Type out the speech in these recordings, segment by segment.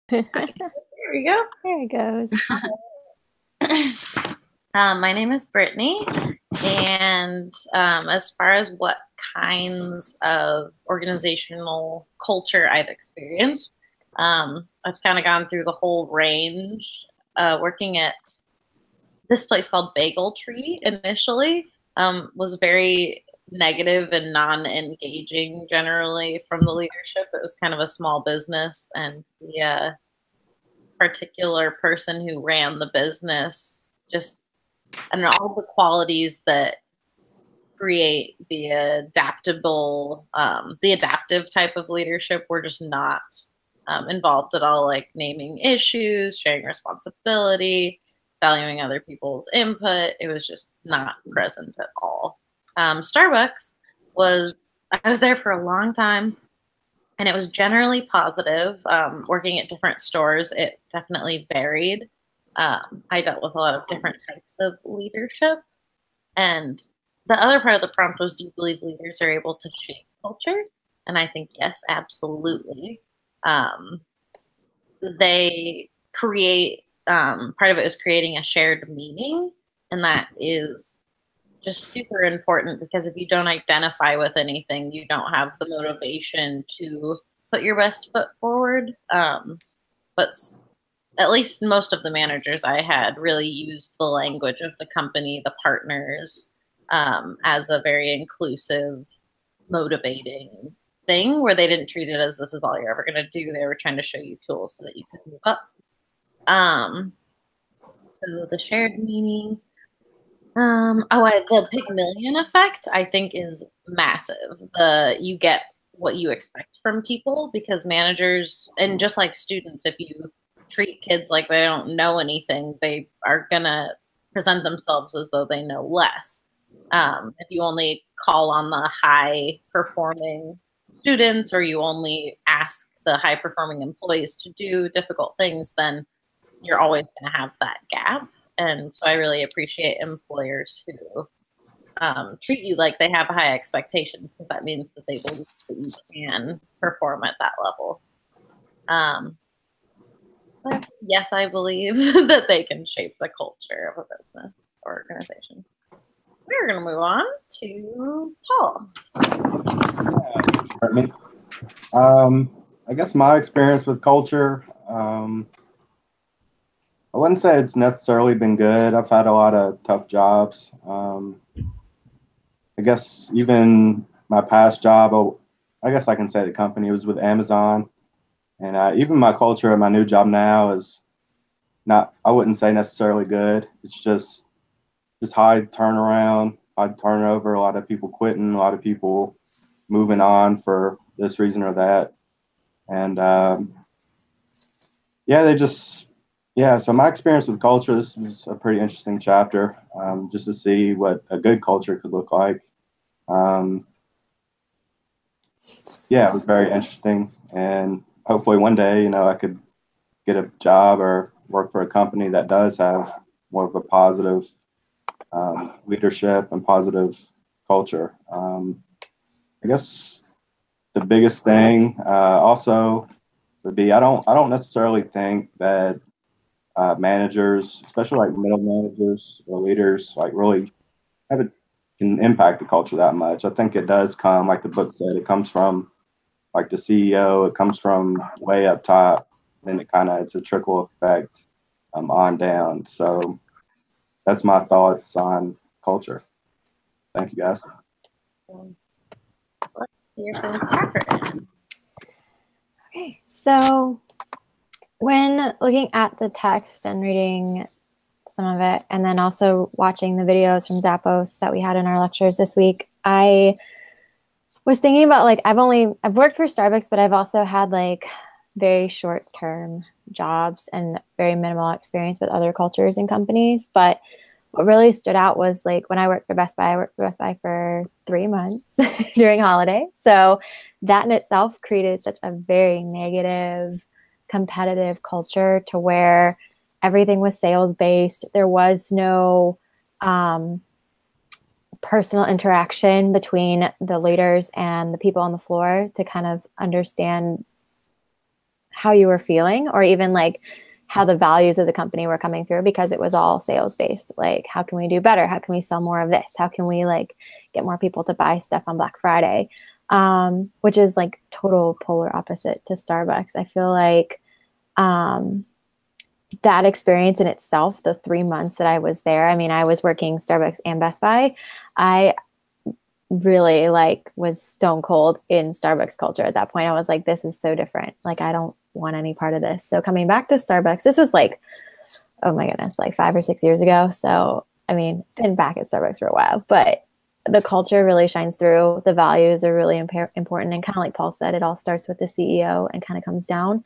There we go. There it goes. My name is Brittney, and as far as what kinds of organizational culture I've experienced, I've kind of gone through the whole range. Working at this place called Bagel Tree initially was very negative and non-engaging generally from the leadership. It was kind of a small business, and the particular person who ran the business just, I don't know, all the qualities that create the adaptive type of leadership were just not involved at all, like naming issues, sharing responsibility, valuing other people's input. It was just not present at all. Starbucks I was there for a long time, and it was generally positive. Working at different stores, it definitely varied. I dealt with a lot of different types of leadership. And the other part of the prompt was, do you believe leaders are able to shape culture? And I think, yes, absolutely. They create, part of it is creating a shared meaning. And that is just super important, because if you don't identify with anything, you don't have the motivation to put your best foot forward. But at least most of the managers I had really used the language of the company, the partners, as a very inclusive, motivating thing, where they didn't treat it as this is all you're ever going to do. They were trying to show you tools so that you could move up. So the shared meaning. The Pygmalion effect, I think, is massive. You get what you expect from people, because managers, and just like students, if you treat kids like they don't know anything, they are gonna present themselves as though they know less. If you only call on the high performing students, or you only ask the high performing employees to do difficult things, then you're always going to have that gap. And so I really appreciate employers who treat you like they have high expectations, because that means that they believe that you can perform at that level. But yes, I believe that they can shape the culture of a business or organization. We're going to move on to Paul. I guess my experience with culture, I wouldn't say it's necessarily been good. I've had a lot of tough jobs. I guess even my past job, I guess I can say the company was with Amazon. And even my culture at my new job now is not, I wouldn't say necessarily good. It's just high turnaround, high turnover, a lot of people quitting, a lot of people moving on for this reason or that. And so my experience with culture, this was a pretty interesting chapter, just to see what a good culture could look like. It was very interesting, and hopefully one day, I could get a job or work for a company that does have more of a positive leadership and positive culture. I guess the biggest thing also would be, I don't necessarily think that managers, especially like middle managers or leaders, like really can impact the culture that much. I think it does come, like the book said, it comes from like the CEO, it comes from way up top, then it's a trickle effect on down. So that's my thoughts on culture. Thank you, guys. Okay, so when looking at the text and reading some of it, and then also watching the videos from Zappos that we had in our lectures this week, I was thinking about, like, I've worked for Starbucks, but I've also had like very short-term jobs and very minimal experience with other cultures and companies. But what really stood out was, like, when I worked for Best Buy, I worked for Best Buy for 3 months during holiday. So that in itself created such a very negative, competitive culture, to where everything was sales-based. There was no personal interaction between the leaders and the people on the floor to kind of understand how you were feeling, or even like how the values of the company were coming through, because it was all sales based. Like, how can we do better? How can we sell more of this? How can we like get more people to buy stuff on Black Friday? Which is like total polar opposite to Starbucks. I feel like that experience in itself, the 3 months that I was there, I mean, I was working Starbucks and Best Buy. I really like was stone cold in Starbucks culture at that point. I was like, this is so different. Like, I don't want any part of this. So coming back to Starbucks, this was like, oh my goodness, like 5 or 6 years ago. So, I mean, been back at Starbucks for a while, but the culture really shines through. The values are really important. And kind of like Paul said, it all starts with the CEO and kind of comes down.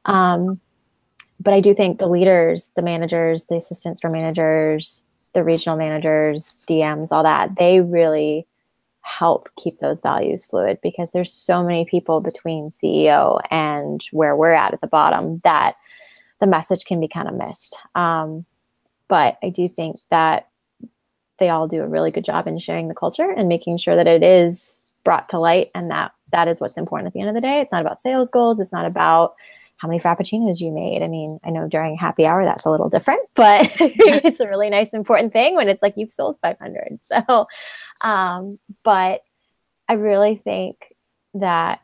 But I do think the leaders, the managers, the assistants for managers, the regional managers, DMs, all that, they really help keep those values fluid, because there's so many people between CEO and where we're at the bottom that the message can be kind of missed. But I do think that they all do a really good job in sharing the culture and making sure that it is brought to light, and that is what's important at the end of the day. It's not about sales goals. It's not about how many Frappuccinos you made. I mean, I know during happy hour, that's a little different, but it's a really nice, important thing when it's like you've sold 500. So, but I really think that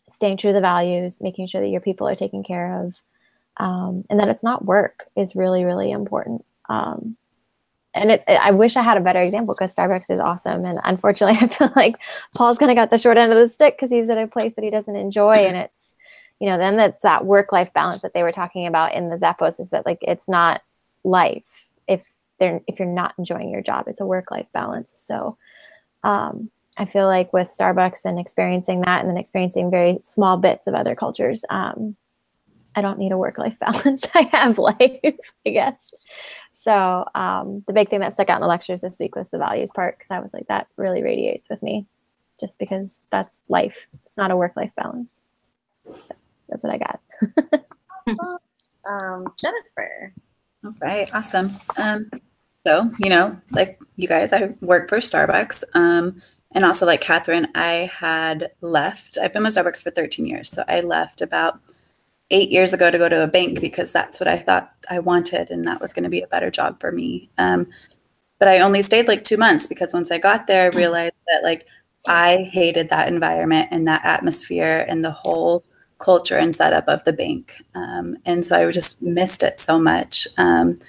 staying true to the values, making sure that your people are taken care of, and that it's not work is really, really important. And I wish I had a better example, because Starbucks is awesome. And unfortunately, I feel like Paul's kind of got the short end of the stick because he's at a place that he doesn't enjoy. And it's, then that's that work-life balance that they were talking about in the Zappos, is that like, it's not life if you're not enjoying your job. It's a work-life balance. So I feel like with Starbucks and experiencing that, and then experiencing very small bits of other cultures, I don't need a work-life balance. I have life, I guess. So the big thing that stuck out in the lectures this week was the values part, because I was like, that really radiates with me, just because that's life. It's not a work-life balance. So that's what I got. Jennifer. All right, awesome. So, like you guys, I work for Starbucks. And also like Kathryn, I had left. I've been with Starbucks for 13 years. So I left about 8 years ago to go to a bank, because that's what I thought I wanted, and that was going to be a better job for me. But I only stayed like 2 months, because once I got there, I realized that like I hated that environment and that atmosphere and the whole culture and setup of the bank. And so I just missed it so much. And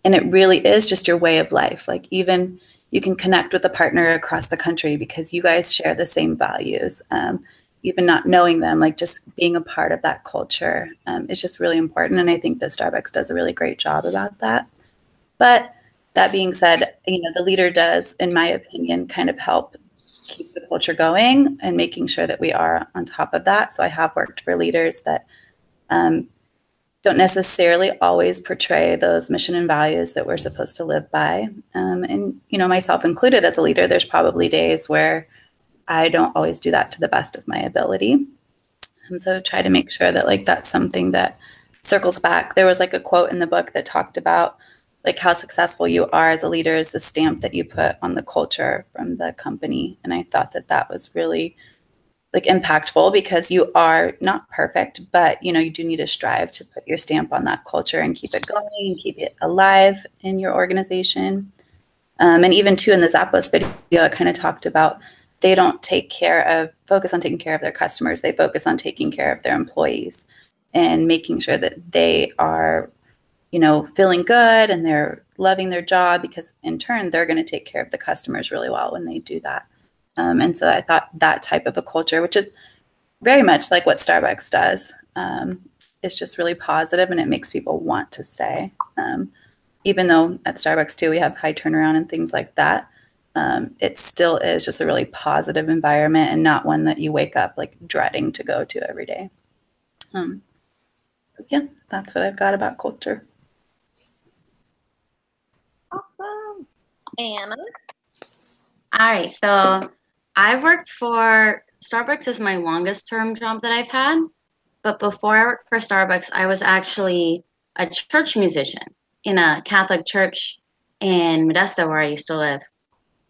it really is just your way of life. Like, even you can connect with a partner across the country because you guys share the same values. Even not knowing them, like just being a part of that culture is just really important. And I think that Starbucks does a really great job about that. But that being said, the leader does, in my opinion, kind of help keep the culture going and making sure that we are on top of that. So I have worked for leaders that don't necessarily always portray those mission and values that we're supposed to live by. And, myself included as a leader, there's probably days where I don't always do that to the best of my ability. And so try to make sure that like that's something that circles back. There was like a quote in the book that talked about like how successful you are as a leader is the stamp that you put on the culture from the company. And I thought that that was really like impactful, because you are not perfect, but you do need to strive to put your stamp on that culture and keep it going and keep it alive in your organization. And even too, in the Zappos video, it kind of talked about they don't focus on taking care of their customers. They focus on taking care of their employees and making sure that they are, feeling good and they're loving their job, because in turn, they're going to take care of the customers really well when they do that. And so I thought that type of a culture, which is very much like what Starbucks does, is just really positive, and it makes people want to stay. Even though at Starbucks too, we have high turnaround and things like that. It still is just a really positive environment, and not one that you wake up like dreading to go to every day. So yeah, that's what I've got about culture. Awesome. Anna. All right, so I've worked for Starbucks is my longest term job that I've had. But before I worked for Starbucks, I was actually a church musician in a Catholic church in Modesto, where I used to live.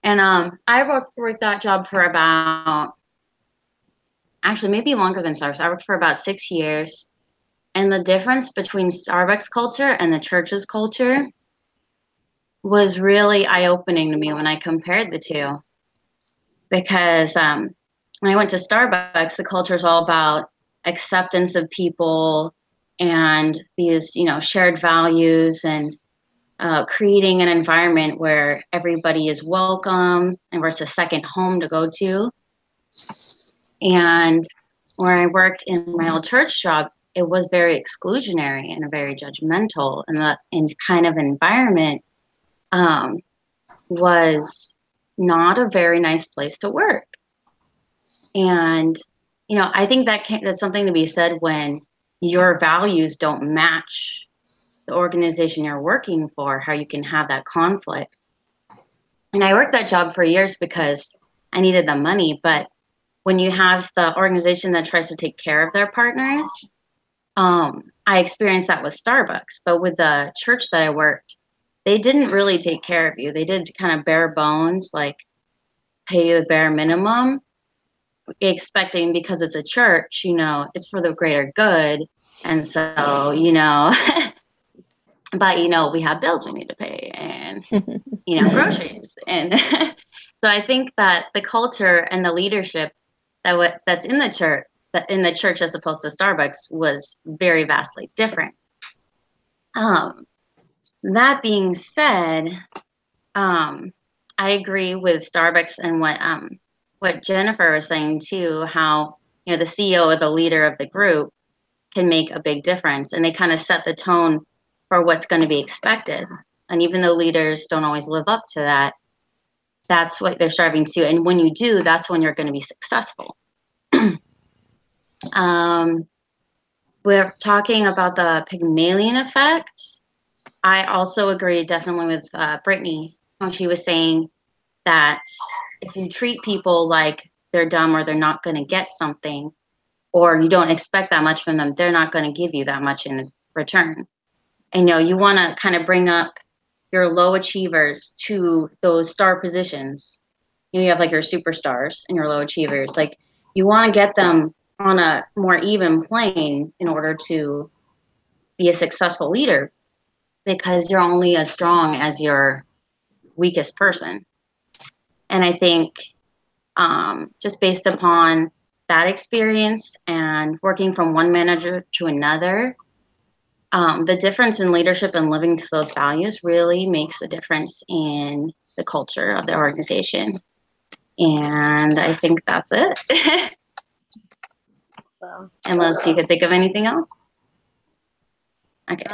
And I worked that job for about, actually maybe longer than Starbucks. I worked for about 6 years. And the difference between Starbucks culture and the church's culture was really eye-opening to me when I compared the two. Because when I went to Starbucks, the culture is all about acceptance of people and these, shared values and creating an environment where everybody is welcome and where it's a second home to go to. And where I worked in my old church job, it was very exclusionary and very judgmental, and that kind of environment was not a very nice place to work. And I think that's something to be said when your values don't match the organization you're working for, how you can have that conflict. And I worked that job for years because I needed the money, but when you have the organization that tries to take care of their partners, I experienced that with Starbucks. But with the church that I worked, they didn't really take care of you. They did kind of bare bones, like pay you the bare minimum, expecting, because it's a church, it's for the greater good. And so, but, we have bills we need to pay and, groceries. And so I think that the culture and the leadership that's in the church as opposed to Starbucks was very vastly different. That being said, I agree with Starbucks and what Jennifer was saying too, how, the CEO or the leader of the group can make a big difference, and they kind of set the tone for what's going to be expected. And even though leaders don't always live up to that, that's what they're striving to. And when you do, that's when you're going to be successful. We're talking about the Pygmalion effect. I also agree definitely with Brittney when she was saying that if you treat people like they're dumb or they're not going to get something, or you don't expect that much from them, they're not going to give you that much in return. And you want to kind of bring up your low achievers to those star positions. You have like your superstars and your low achievers. Like, you want to get them on a more even plane in order to be a successful leader, because you're only as strong as your weakest person. And I think just based upon that experience and working from one manager to another, the difference in leadership and living to those values really makes a difference in the culture of the organization. And I think that's it. So, Unless you could think of anything else. Okay.